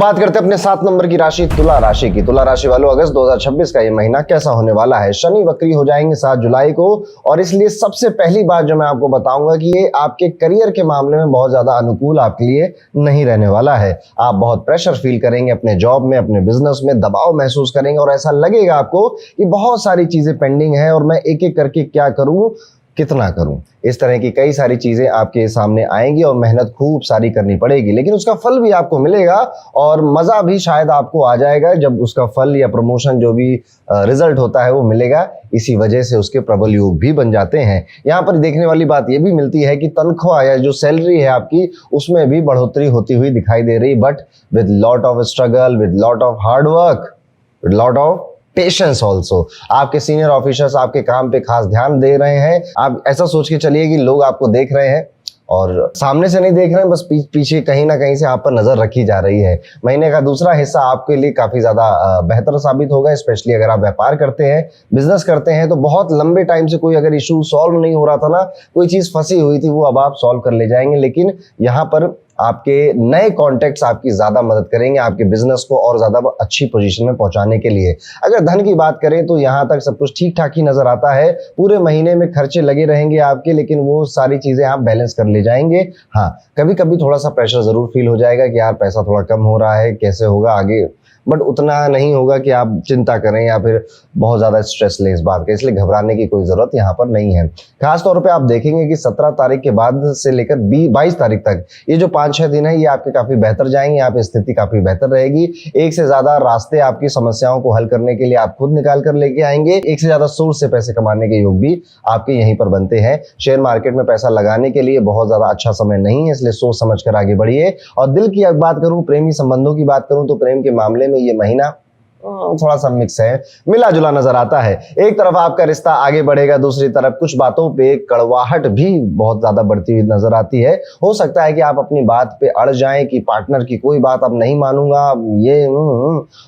बात करते हैं अपने 7 नंबर की राशि तुला राशि की। तुला राशि वालों, अगस्त 2026 का ये महीना कैसा होने वाला है। शनि वक्री हो जाएंगे 7 जुलाई को, और इसलिए सबसे पहली बात जो मैं आपको बताऊंगा कि ये आपके करियर के मामले में बहुत ज्यादा अनुकूल आपके लिए नहीं रहने वाला है। आप बहुत प्रेशर फील करेंगे अपने जॉब में, अपने बिजनेस में दबाव महसूस करेंगे, और ऐसा लगेगा आपको कि बहुत सारी चीजें पेंडिंग है और मैं एक एक करके क्या करूं, कितना करूं। इस तरह की कई सारी चीजें आपके सामने आएंगी और मेहनत खूब सारी करनी पड़ेगी, लेकिन उसका फल भी आपको मिलेगा और मजा भी शायद आपको आ जाएगा जब उसका फल या प्रमोशन जो भी रिजल्ट होता है वो मिलेगा। इसी वजह से उसके प्रबल योग भी बन जाते हैं। यहाँ पर देखने वाली बात ये भी मिलती है कि तनख्वाह या जो सैलरी है आपकी उसमें भी बढ़ोतरी होती हुई दिखाई दे रही, but with lot of struggle, with lot of hard work, with lot of patience also. आपके सीनियर ऑफिसर्स आपके काम पे खास ध्यान दे रहे हैं। आप ऐसा सोच के चलिए कि लोग आपको देख रहे हैं और सामने से नहीं देख रहे हैं, बस पीछे कहीं ना कहीं से आप पर नजर रखी जा रही है। महीने का दूसरा हिस्सा आपके लिए काफी ज्यादा बेहतर साबित होगा, स्पेशली अगर आप व्यापार करते हैं, बिजनेस करते हैं। तो बहुत लंबे टाइम से कोई अगर इशू सॉल्व नहीं हो रहा था ना, कोई चीज फंसी हुई थी, वो अब आप सॉल्व कर ले जाएंगे। लेकिन यहाँ पर आपके नए कॉन्टेक्ट्स आपकी ज्यादा मदद करेंगे आपके बिजनेस को और ज्यादा अच्छी पोजीशन में पहुंचाने के लिए। अगर धन की बात करें तो यहाँ तक सब कुछ ठीक ठाक ही नजर आता है। पूरे महीने में खर्चे लगे रहेंगे आपके, लेकिन वो सारी चीजें आप बैलेंस कर ले जाएंगे। हाँ, कभी कभी थोड़ा सा प्रेशर जरूर फील हो जाएगा कि यार पैसा थोड़ा कम हो रहा है, कैसे होगा आगे, बट उतना नहीं होगा कि आप चिंता करें या फिर बहुत ज्यादा स्ट्रेस लें इस बात का, इसलिए घबराने की कोई जरूरत यहाँ पर नहीं है। खास तौर पे आप देखेंगे कि 17 तारीख के बाद से लेकर 22 तारीख तक ये जो 5-6 दिन है ये आपके काफी बेहतर जाएंगे। यहाँ पे स्थिति काफी बेहतर रहेगी। एक से ज्यादा रास्ते आपकी समस्याओं को हल करने के लिए आप खुद निकाल कर लेके आएंगे। एक से ज्यादा सोर्स से पैसे कमाने के योग भी आपके यहीं पर बनते हैं। शेयर मार्केट में पैसा लगाने के लिए बहुत ज्यादा अच्छा समय नहीं है, इसलिए सोच समझ कर आगे बढ़िए। और दिल की बात करूं, प्रेमी संबंधों की बात करूं, तो प्रेम के मामले में ये महीना थोड़ा सा मिक्स है, मिला जुला नजर आता है। एक तरफ आपका रिश्ता आगे बढ़ेगा, दूसरी तरफ कुछ बातों पे कड़वाहट भी बहुत ज्यादा बढ़ती हुई नजर आती है। हो सकता है कि आप अपनी बात पे अड़ जाएं कि पार्टनर की कोई बात अब नहीं मानूंगा ये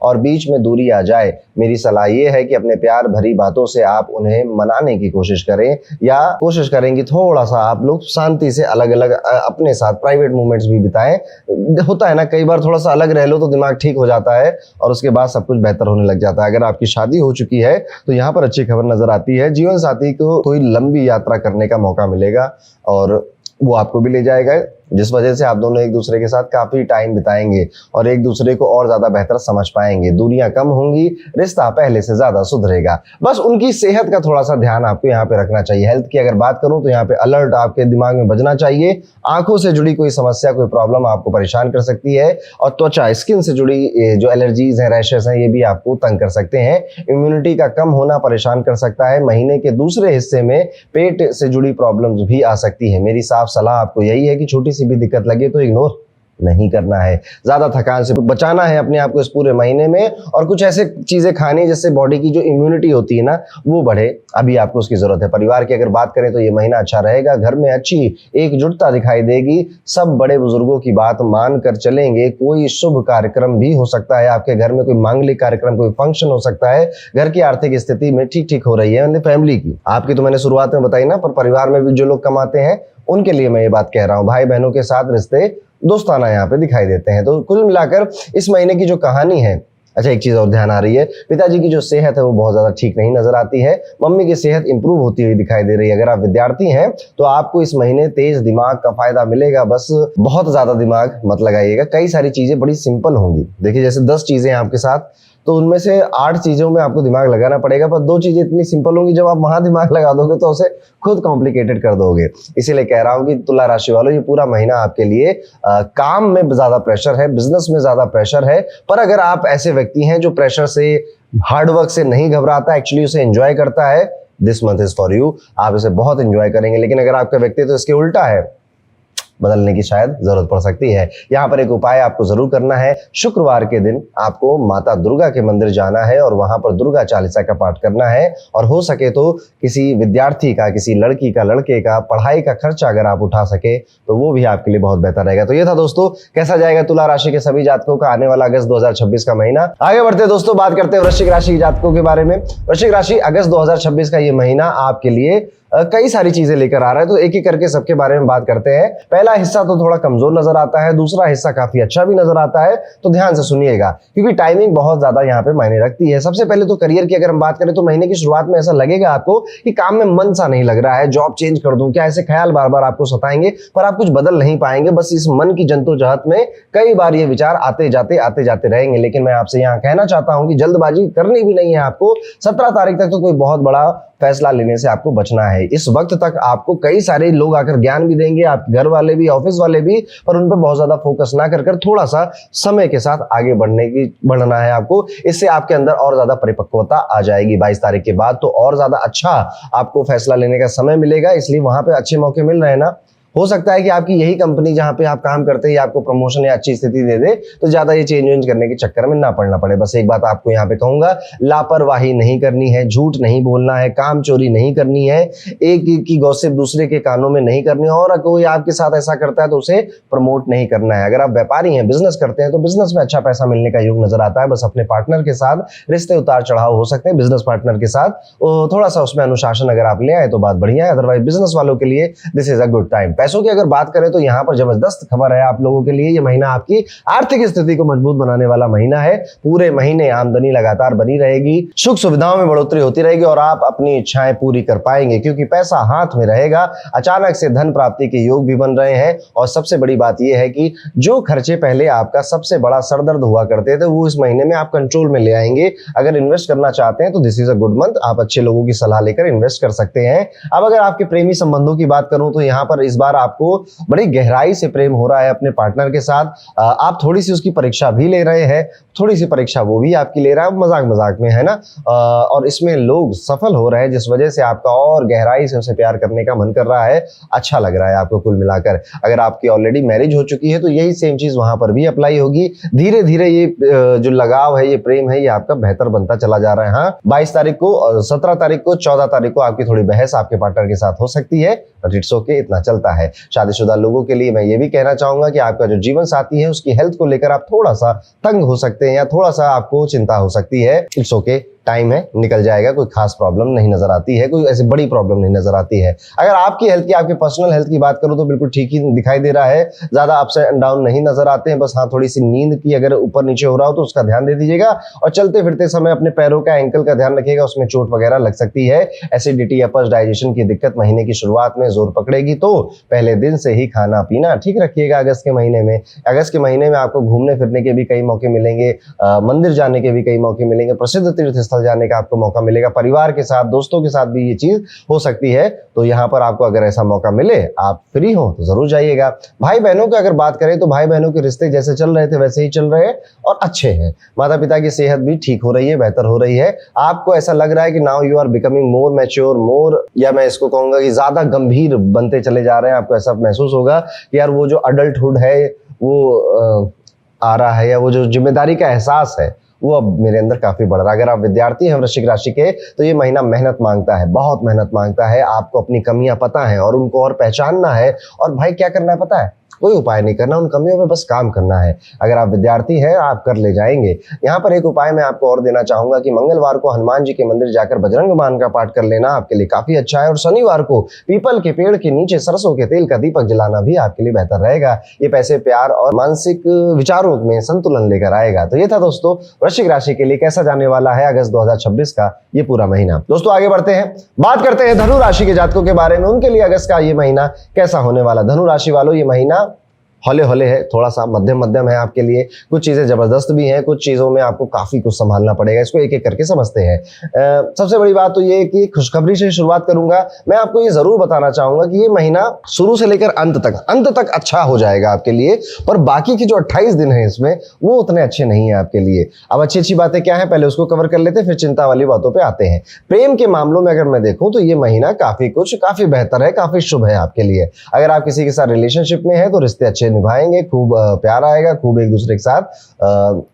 और बीच में दूरी आ जाए। मेरी सलाह ये है कि अपने प्यार भरी बातों से आप उन्हें मनाने की कोशिश करें, या कोशिश करें कि थोड़ा सा आप लोग शांति से अलग अलग अपने साथ प्राइवेट मोमेंट्स भी बिताएं। होता है ना, कई बार थोड़ा सा अलग रह लो तो दिमाग ठीक हो जाता है और उसके बाद सब कुछ बेहतर होने लग जाता है। अगर आपकी शादी हो चुकी है तो यहाँ पर अच्छी खबर नजर आती है। जीवन साथी को कोई लंबी यात्रा करने का मौका मिलेगा और वो आपको भी ले जाएगा, जिस वजह से आप दोनों एक दूसरे के साथ काफी टाइम बिताएंगे और एक दूसरे को और ज्यादा बेहतर समझ पाएंगे। दूरियां कम होंगी, रिश्ता पहले से ज्यादा सुधरेगा। बस उनकी सेहत का थोड़ा सा ध्यान आपको यहाँ पे रखना चाहिए। हेल्थ की अगर बात करूं तो यहाँ पे अलर्ट आपके दिमाग में बजना चाहिए। आंखों से जुड़ी कोई समस्या, कोई प्रॉब्लम आपको परेशान कर सकती है, और त्वचा स्किन से जुड़ी जो एलर्जीज हैं, रैशेस हैं, ये भी आपको तंग कर सकते हैं। इम्यूनिटी का कम होना परेशान कर सकता है। महीने के दूसरे हिस्से में पेट से जुड़ी प्रॉब्लम्स भी आ सकती है। मेरी साफ सलाह आपको यही है कि छोटी भी दिक्कत लगे तो इग्नोर नहीं करना है। ज्यादा थकान से बचाना है अपने आप को इस पूरे महीने में, और कुछ ऐसे चीजें खानी जिससे बॉडी की जो इम्यूनिटी होती है ना वो बढ़े। अभी आपको उसकी जरूरत है। परिवार की अगर बात करें तो ये महीना अच्छा रहेगा। घर में अच्छी एकजुटता दिखाई देगी। सब बड़े बुजुर्गों की बात मान कर चलेंगे। कोई शुभ कार्यक्रम भी हो सकता है आपके घर में, कोई मांगलिक कार्यक्रम, कोई फंक्शन हो सकता है। घर की आर्थिक स्थिति में ठीक हो रही है, मतलब फैमिली की। आपकी तो मैंने शुरुआत में बताई ना, पर परिवार में भी जो लोग कमाते हैं उनके लिए मैं ये बात कह रहा हूँ। भाई बहनों के साथ रिश्ते दोस्ताना यहाँ पे दिखाई देते हैं। तो कुल मिलाकर इस महीने की जो कहानी है, अच्छा एक चीज और ध्यान आ रही है, पिताजी की जो सेहत है वो बहुत ज्यादा ठीक नहीं नजर आती है। मम्मी की सेहत इंप्रूव होती हुई दिखाई दे रही है। अगर आप विद्यार्थी हैं तो आपको इस महीने तेज दिमाग का फायदा मिलेगा। बस बहुत ज्यादा दिमाग मत लगाइएगा। कई सारी चीजें बड़ी सिंपल होंगी। देखिए जैसे 10 चीजें हैं आपके साथ, तो उनमें से 8 चीजों में आपको दिमाग लगाना पड़ेगा, पर 2 चीजें इतनी सिंपल होंगी जब आप वहां दिमाग लगा दोगे तो उसे खुद कॉम्प्लिकेटेड कर दोगे। इसीलिए कह रहा हूं कि तुला राशि वालों, ये पूरा महीना आपके लिए काम में ज्यादा प्रेशर है, बिजनेस में ज्यादा प्रेशर है। पर अगर आप ऐसे व्यक्ति हैं जो प्रेशर से, हार्डवर्क से नहीं घबराता, एक्चुअली उसे एंजॉय करता है, this month is for you. आप इसे बहुत एंजॉय करेंगे। लेकिन अगर आपका व्यक्ति तो इसके उल्टा है, बदलने की शायद जरूरत पड़ सकती है। यहाँ पर एक उपाय आपको जरूर करना है। शुक्रवार के दिन आपको माता दुर्गा के मंदिर जाना है और वहां पर दुर्गा चालीसा का पाठ करना है। और हो सके तो किसी विद्यार्थी का, किसी लड़की का, लड़के का पढ़ाई का खर्चा अगर आप उठा सके तो वो भी आपके लिए बहुत बेहतर रहेगा। तो ये था दोस्तों, कैसा जाएगा तुला राशि के सभी जातकों का आने वाला अगस्त 2026 का महीना। आगे बढ़ते दोस्तों, बात करते हैं वृश्चिक राशि के जातकों के बारे में। वृश्चिक राशि, अगस्त 2026 का ये महीना आपके लिए कई सारी चीजें लेकर आ रहा है। तो एक एक करके सबके बारे में बात करते हैं। पहला हिस्सा तो थोड़ा कमजोर नजर आता है, दूसरा हिस्सा काफी अच्छा भी नजर आता है, तो ध्यान से सुनिएगा क्योंकि टाइमिंग बहुत ज्यादा यहाँ पे मायने रखती है। सबसे पहले तो करियर की अगर हम बात करें तो महीने की शुरुआत में ऐसा लगेगा आपको कि काम में मन सा नहीं लग रहा है, जॉब चेंज कर दूं क्या, ऐसे ख्याल बार बार आपको सताएंगे पर आप कुछ बदल नहीं पाएंगे। बस इस मन की जद्दोजहद में कई बार ये विचार आते जाते रहेंगे। लेकिन मैं आपसे यहाँ कहना चाहता हूं कि जल्दबाजी करनी भी नहीं है आपको। 17 तारीख तक तो कोई बहुत बड़ा फैसला लेने से आपको बचना है। इस वक्त तक आपको कई सारे लोग आकर ज्ञान भी देंगे, आपके घर वाले भी, ऑफिस वाले भी, पर उन पर बहुत ज्यादा फोकस ना कर थोड़ा सा समय के साथ आगे बढ़ना है आपको। इससे आपके अंदर और ज्यादा परिपक्वता आ जाएगी। 22 तारीख के बाद तो और ज्यादा अच्छा आपको फैसला लेने का समय मिलेगा, इसलिए वहां पे अच्छे मौके मिल रहे हैं ना। हो सकता है कि आपकी यही कंपनी जहां पे आप काम करते हैं आपको प्रमोशन या अच्छी स्थिति दे दे, तो ज्यादा ये चेंज वेंज करने के चक्कर में ना पड़ना पड़े। बस एक बात आपको यहाँ पे कहूंगा, लापरवाही नहीं करनी है, झूठ नहीं बोलना है, काम चोरी नहीं करनी है, एक की गॉसिप दूसरे के कानों में नहीं करनी है, और कोई आपके साथ ऐसा करता है तो उसे प्रमोट नहीं करना है। अगर आप व्यापारी हैं, बिजनेस करते हैं, तो बिजनेस में अच्छा पैसा मिलने का योग नजर आता है। बस अपने पार्टनर के साथ रिश्ते उतार चढ़ाव हो सकते हैं, बिजनेस पार्टनर के साथ थोड़ा सा उसमें अनुशासन अगर आप ले आए तो बात बढ़िया है। अदरवाइज बिजनेस वालों के लिए this is a good time. पैसों की अगर बात तो यहां पर जबरदस्त खबर है आप लोगों के लिए। यह महीना आपकी आर्थिक स्थिति को मजबूत बनाने वाला महीना है। पूरे महीने आमदनी लगातार बनी रहेगी, सुख सुविधाओं में बढ़ोतरी होती रहेगी और आप अपनी इच्छाएं पूरी कर पाएंगे क्योंकि पैसा हाथ में रहेगा। अचानक से धन प्राप्ति के योग भी बन रहे हैं और सबसे बड़ी बात यह है कि जो खर्चे पहले आपका सबसे बड़ा सरदर्द हुआ करते थे वो इस महीने में आप कंट्रोल में ले आएंगे। अगर इन्वेस्ट करना चाहते हैं तो this is a good month, आप अच्छे लोगों की सलाह लेकर इन्वेस्ट कर सकते हैं। अब अगर आपके प्रेमी संबंधों की बात करूं तो यहां पर इस बार आपको बड़ी गहराई से प्रेम हो रहा है अपने पार्टनर के साथ। आप थोड़ी सी उसकी परीक्षा भी ले रहे हैं, थोड़ी सी परीक्षा वो भी आपकी ले रहा है, मजाक मजाक में है ना। और इसमें लोग सफल हो रहे हैं जिस वजह से आपका और गहराई से उसे प्यार करने का मन कर रहा है, अच्छा लग रहा है आपको कुल मिलाकर। अगर आपकी ऑलरेडी मैरिज हो चुकी है तो यही सेम चीज वहां पर भी अप्लाई होगी। धीरे धीरे ये जो लगाव है, ये प्रेम है, ये आपका बेहतर बनता चला जा रहा है। हाँ, 22 तारीख को, 17 तारीख को, 14 तारीख को आपकी थोड़ी बहस आपके पार्टनर के साथ हो सकती है, बट इट्स ओके, इतना चलता है। शादीशुदा लोगों के लिए मैं ये भी कहना चाहूंगा कि आपका जो जीवन साथी है उसकी हेल्थ को लेकर आप थोड़ा सा तंग हो सकते हैं या थोड़ा सा आपको चिंता हो सकती है। इट्स ओके, टाइम है, निकल जाएगा। कोई खास प्रॉब्लम नहीं नजर आती है, कोई ऐसी बड़ी प्रॉब्लम नहीं नजर आती है। अगर आपकी हेल्थ की, आपके पर्सनल हेल्थ की बात करूं तो बिल्कुल ठीक ही दिखाई दे रहा है, ज्यादा अप्स एंड डाउन नहीं नजर आते हैं। बस हाँ, थोड़ी सी नींद की अगर ऊपर नीचे हो रहा हो तो उसका ध्यान दे दीजिएगा और चलते फिरते समय अपने पैरों का, एंकल का ध्यान रखिएगा, उसमें चोट वगैरह लग सकती है। एसिडिटी, अपच, डाइजेशन की दिक्कत महीने की शुरुआत में जोर पकड़ेगी, तो पहले दिन से ही खाना पीना ठीक रखिएगा। अगस्त के महीने में आपको घूमने फिरने के भी कई मौके मिलेंगे, मंदिर जाने के भी कई मौके मिलेंगे, प्रसिद्ध तीर्थ स्थल जाने का आपको मौका मिलेगा, परिवार के साथ, दोस्तों के साथ भी ये चीज हो सकती है। तो यहाँ पर आपको अगर ऐसा मौका मिले, आप फ्री हो तो जरूर जाइएगा। भाई बहनों की अगर बात करें तो भाई बहनों के रिश्ते जैसे चल रहे थे वैसे ही चल रहे हैं और अच्छे हैं। माता पिता की सेहत भी ठीक हो रही है, बेहतर हो रही है। आपको ऐसा लग रहा है कि now you are becoming more mature, more, या मैं इसको कहूंगा कि ज्यादा गंभीर बनते चले जा रहे हैं। आपको ऐसा महसूस होगा कि यार वो जो अडल्टहुड है वो आ रहा है, या वो जो जिम्मेदारी का एहसास है वो अब मेरे अंदर काफी बढ़ रहा है। अगर आप विद्यार्थी हैं वृश्चिक राशि के तो ये महीना मेहनत मांगता है, बहुत मेहनत मांगता है। आपको अपनी कमियां पता है और उनको और पहचानना है। और भाई क्या करना है पता है, कोई उपाय नहीं करना, उन कमियों पे बस काम करना है। अगर आप विद्यार्थी हैं आप कर ले जाएंगे। यहाँ पर एक उपाय मैं आपको और देना चाहूंगा कि मंगलवार को हनुमान जी के मंदिर जाकर बजरंग बाण का पाठ कर लेना आपके लिए काफी अच्छा है। और शनिवार को पीपल के पेड़ के नीचे सरसों के तेल का दीपक जलाना भी आपके लिए बेहतर रहेगा। ये पैसे, प्यार और मानसिक विचारों में संतुलन लेकर आएगा। तो ये था दोस्तों वृश्चिक राशि के लिए कैसा जाने वाला है अगस्त 2026 का ये पूरा महीना। दोस्तों आगे बढ़ते हैं, बात करते हैं धनु राशि के जातकों के बारे में। उनके लिए अगस्त का ये महीना कैसा होने वाला। धनु राशि वालों, ये महीना हौले हौले है, थोड़ा सा मध्यम है आपके लिए। कुछ चीजें जबरदस्त भी हैं, कुछ चीजों में आपको काफी कुछ संभालना पड़ेगा। इसको एक एक करके समझते हैं। सबसे बड़ी बात तो ये कि खुशखबरी से शुरुआत करूंगा। मैं आपको ये जरूर बताना चाहूंगा कि ये महीना शुरू से लेकर अंत तक अच्छा हो जाएगा आपके लिए, पर बाकी के जो 28 दिन है इसमें वो उतने अच्छे नहीं है आपके लिए। अब अच्छी बातें क्या है पहले उसको कवर कर लेते हैं, फिर चिंता वाली बातों पे आते हैं। प्रेम के मामलों में अगर मैं देखूं तो ये महीना काफी बेहतर है, काफी शुभ है आपके लिए। अगर आप किसी के साथ रिलेशनशिप में है तो रिश्ते अच्छे निभाएंगे, खूब प्यार आएगा, खूब एक दूसरे के साथ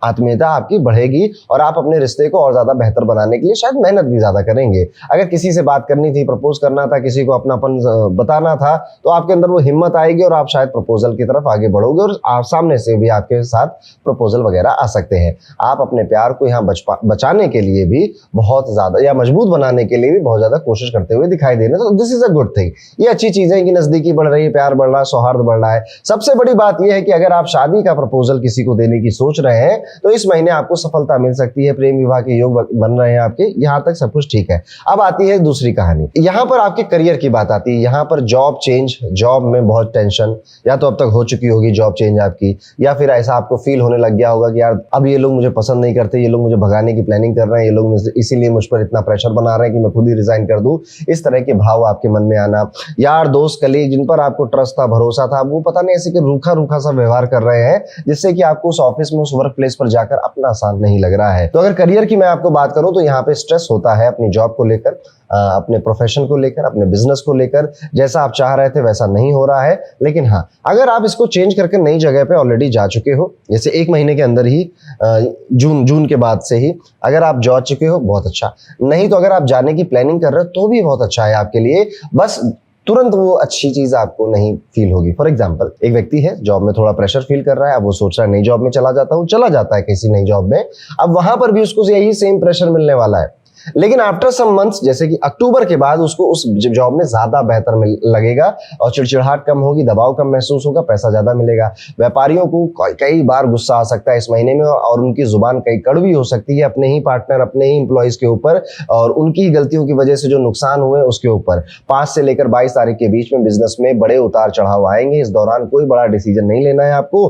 आत्मीयता आपकी बढ़ेगी और आप अपने रिश्ते को और ज्यादा बेहतर बनाने के लिए शायद मेहनत भी ज्यादा करेंगे। अगर किसी से बात करनी थी, प्रपोज करना था, किसी को अपनापन बताना था, तो आपके अंदर वो हिम्मत आएगी और आप शायद प्रपोजल की तरफ आगे बढ़ोगे और आप सामने से भी आपके साथ प्रपोजल वगैरह आ सकते हैं। आप अपने प्यार को यहाँ बचाने के लिए भी बहुत ज्यादा या मजबूत बनाने के लिए भी बहुत ज्यादा कोशिश करते हुए दिखाई दे रहे हैं, तो this is a good thing. ये अच्छी चीज है कि नजदीकी बढ़ रही है, प्यार बढ़ रहा है, सौहार्द बढ़ रहा है। सबसे बड़ी बात यह है कि अगर आप शादी का प्रपोजल किसी को देने की सोच रहे हैं तो इस महीने आपको सफलता मिल सकती है, प्रेम विवाह के योग बन रहे हैं आपके, यहाँ तक सब कुछ ठीक है। अब आती है दूसरी कहानी, यहाँ पर आपके करियर की बात आती है। यहाँ पर जॉब चेंज, जॉब में बहुत टेंशन, या तो अब तक हो चुकी होगी जॉब चेंज आपकी, या फिर ऐसा आपको फील होने लग गया होगा कि यार अब ये लोग मुझे पसंद नहीं करते, ये लोग मुझे भगाने की प्लानिंग कर रहे हैं, ये लोग इसीलिए मुझ पर इतना प्रेशर बना रहे हैं कि मैं खुद ही रिजाइन कर दूं। इस तरह के भाव आपके मन में आना, यार दोस्त कलीग जिन पर आपको ट्रस्ट था, भरोसा था, वो पता नहीं ऐसे कि रूखा रूखा सा व्यवहार कर रहे हैं, जिससे कि आपको उस ऑफिस में, उस वर्क प्लेस पर जाकर अपना आसान नहीं लग रहा है। तो अगर करियर की मैं आपको बात करूं तो यहाँ पे स्ट्रेस होता है अपनी जॉब को लेकर, अपने प्रोफेशन को लेकर, अपने बिजनेस को लेकर। जैसा आप चाह रहे थे वैसा नहीं हो रहा है। लेकिन हाँ, अगर आप इसको चेंज करके नई जगह पे ऑलरेडी जा चुके हो, जैसे 1 महीने के अंदर ही, जून के बाद से ही अगर आप जा चुके हो, बहुत अच्छा। नहीं तो अगर आप जाने की प्लानिंग कर रहे हो तो भी बहुत अच्छा है आपके लिए, बस तुरंत वो अच्छी चीज आपको नहीं फील होगी। फॉर एग्जाम्पल, एक व्यक्ति है जॉब में थोड़ा प्रेशर फील कर रहा है, अब वो सोच रहा है नई जॉब में चला जाता हूँ, चला जाता है किसी नई जॉब में। अब वहां पर भी उसको यही सेम प्रेशर मिलने वाला है, लेकिन आफ्टर सम मंथ्स, जैसे कि अक्टूबर के बाद, उसको उस जॉब में ज्यादा बेहतर लगेगा और चिड़चिड़ाहट कम होगी, दबाव कम महसूस होगा, पैसा ज्यादा मिलेगा। व्यापारियों को कई बार गुस्सा आ सकता है इस महीने में और उनकी जुबान कई कड़वी हो सकती है अपने ही पार्टनर, अपने ही इंप्लॉइज के ऊपर और उनकी गलतियों की वजह से जो नुकसान हुए उसके ऊपर। 5 से लेकर 22 तारीख के बीच में बिजनेस में बड़े उतार चढ़ाव आएंगे। इस दौरान कोई बड़ा डिसीजन नहीं लेना है आपको।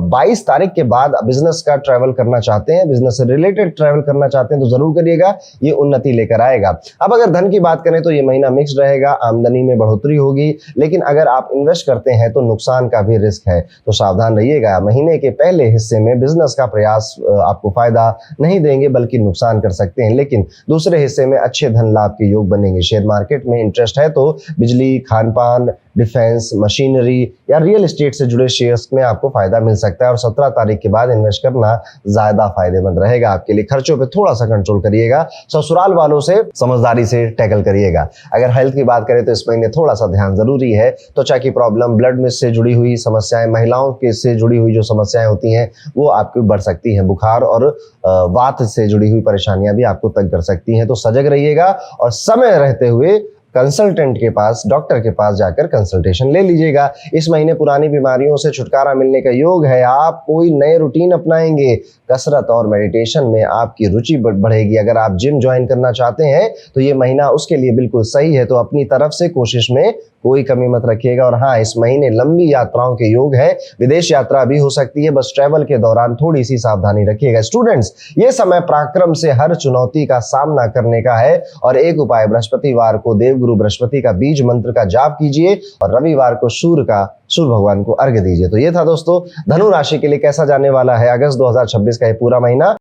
22 तारीख के बाद बिजनेस का ट्रैवल करना चाहते हैं, बिजनेस से रिलेटेड ट्रैवल करना चाहते हैं तो जरूर करिएगा, ये उन्नति लेकर आएगा। अब अगर धन की बात करें तो ये महीना मिक्स्ड रहेगा, आमदनी में बढ़ोतरी होगी, लेकिन अगर आप इन्वेस्ट करते हैं तो नुकसान का भी रिस्क है, तो सावधान रहिएगा। महीने के पहले हिस्से में बिजनेस का प्रयास आपको फायदा नहीं देंगे बल्कि नुकसान कर सकते हैं, लेकिन दूसरे हिस्से में अच्छे धन लाभ के योग बनेंगे। शेयर मार्केट में इंटरेस्ट है तो बिजली, खान पान, डिफेंस, मशीनरी या रियल एस्टेट से जुड़े शेयर्स में आपको फायदा मिल सकता है और 17 तारीख के बाद इन्वेस्ट करना ज्यादा फायदेमंद रहेगा आपके लिए। खर्चों पे थोड़ा सा कंट्रोल करिएगा, ससुराल वालों से समझदारी से टैकल करिएगा। अगर हेल्थ की बात करें तो इस महीने थोड़ा सा ध्यान जरूरी है। त्वचा की प्रॉब्लम, ब्लड में से जुड़ी हुई समस्याएं, महिलाओं के से जुड़ी हुई जो समस्याएं होती हैं वो आपकी बढ़ सकती हैं। बुखार और वात से जुड़ी हुई परेशानियां भी आपको तंग कर सकती हैं, तो सजग रहिएगा और समय रहते हुए कंसल्टेंट के पास, डॉक्टर के पास जाकर कंसल्टेशन ले लीजिएगा। इस महीने पुरानी बीमारियों से छुटकारा मिलने का योग है। आप कोई नए रूटीन अपनाएंगे, कसरत और मेडिटेशन में आपकी रुचि बढ़ेगी। अगर आप जिम ज्वाइन करना चाहते हैं तो ये महीना उसके लिए बिल्कुल सही है, तो अपनी तरफ से कोशिश में कोई कमी मत रखिएगा। और हाँ, इस महीने लंबी यात्राओं के योग है, विदेश यात्रा भी हो सकती है, बस ट्रैवल के दौरान थोड़ी सी सावधानी रखिएगा। स्टूडेंट्स, ये समय पराक्रम से हर चुनौती का सामना करने का है और एक उपाय, बृहस्पतिवार को देवगुरु बृहस्पति का बीज मंत्र का जाप कीजिए और रविवार को सूर्य भगवान को अर्घ्य दीजिए। तो ये था दोस्तों धनु राशि के लिए कैसा जाने वाला है अगस्त 2026 का ये पूरा महीना।